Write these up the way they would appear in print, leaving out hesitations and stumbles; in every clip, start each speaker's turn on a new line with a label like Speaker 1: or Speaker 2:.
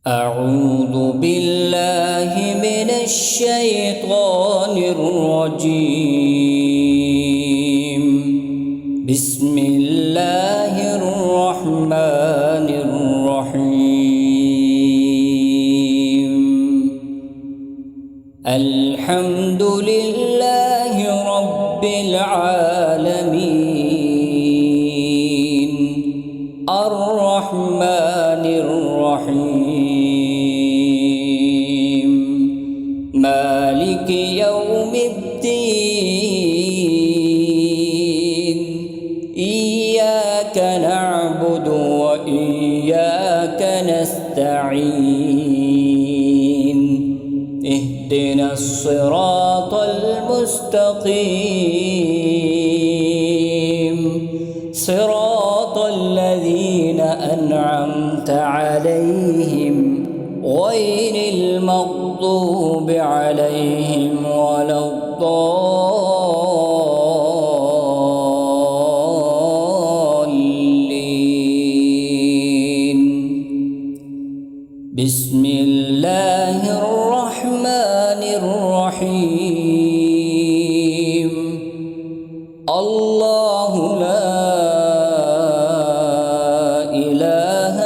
Speaker 1: أعوذ بالله من الشيطان الرجيم. بسم الله الرحمن الرحيم. الحمد لله رب العالمين الرحمن الرحيم مالك يوم الدين. إياك نعبد وإياك نستعين. اهدنا الصراط المستقيم صراط الذين أنعمت عليهم غير المغضوب عليهم ولا الضالين. بسم الله الرحمن الرحيم. الله لا إله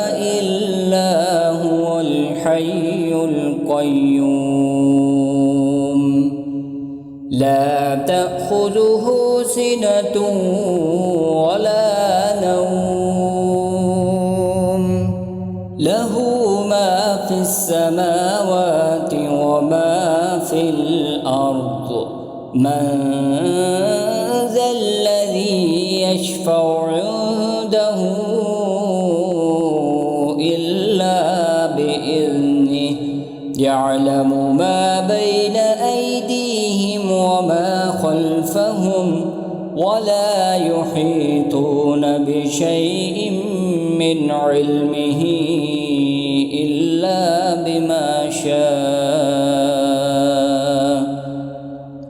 Speaker 1: إلا هو الحي القيوم لا تأخذه سنة ولا نوم له ما في السماوات وما في الأرض. من ذا الذي يشفع عنده إلا بإذنه يعلم ما بين أيديهم وما خلفهم ولا يحيطون بشيء من علمه إلا بما شاء.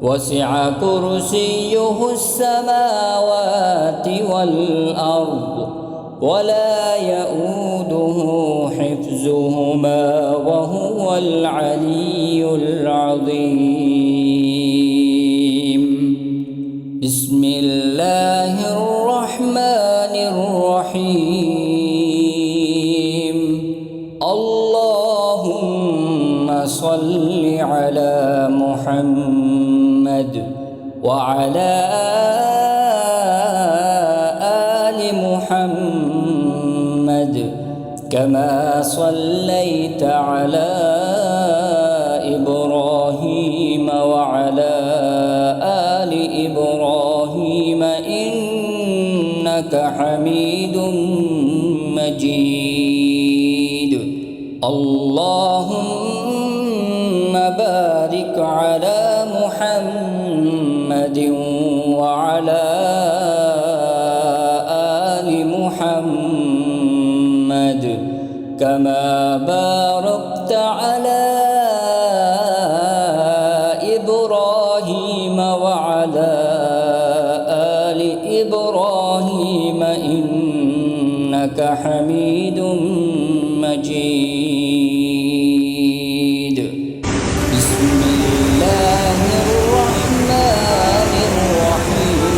Speaker 1: وسع كرسيه السماوات والأرض ولا يؤوده حفظهما وهو العلي العظيم. بسم الله الرحمن الرحيم. اللهم صل على محمد وعلى آل محمد كما صليت على إبراهيم وعلى آل إبراهيم إنك حميد مجيد. اللهم بارك على محمد وعلى آل محمد كما باركت على إبراهيم وعلى آل إبراهيم إنك حميد مجيد. بسم الله الرحمن الرحيم.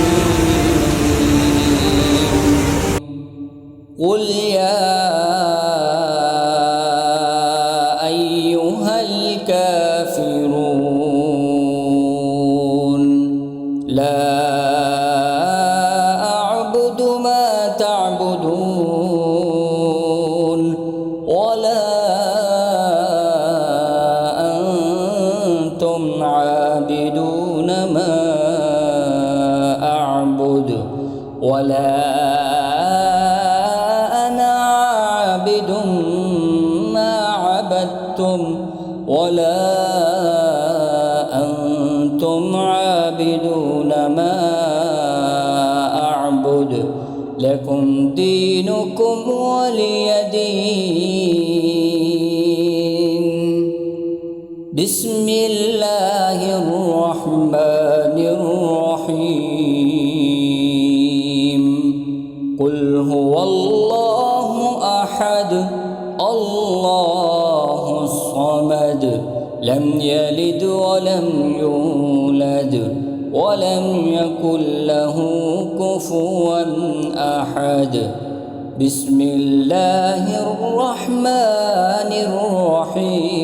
Speaker 1: قل يا أيها الكافرون لا أعبد ما تعبدون ولا أنتم عابدون ما أعبد ولا أنا عابد ما عبدتم ولا أنتم عابدون ما أعبد لكم دينكم ولي دين. بسم الله الرحمن الرحيم. قل هو الله أحد الله الصمد لم يلد ولم يولد ولم يكن له كفوا أحد. بسم الله الرحمن الرحيم.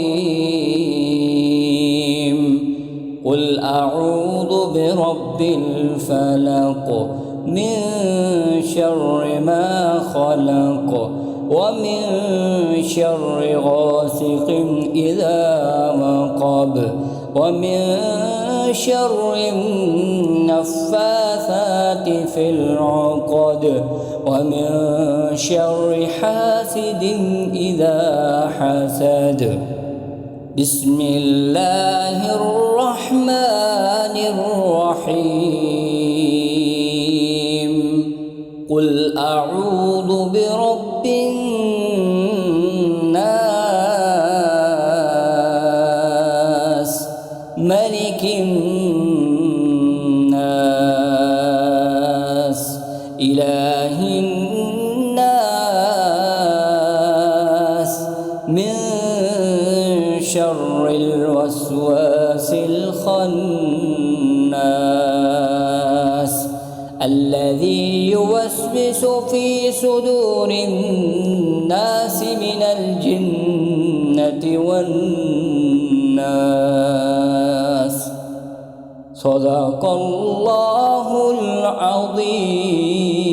Speaker 1: قل أعوذ برب الفلق من شر ما خلق ومن شر غاسق إذا وقب ومن شر النفاثات في العقد ومن شر حاسد إذا حسد. بسم الله الرحمن الرحيم. قل أعوذ برب الناس ملك الناس إله الناس من شر الوسواس الخناس الذي يوسوس في صدور الناس من الجنة والناس. صدق الله العظيم.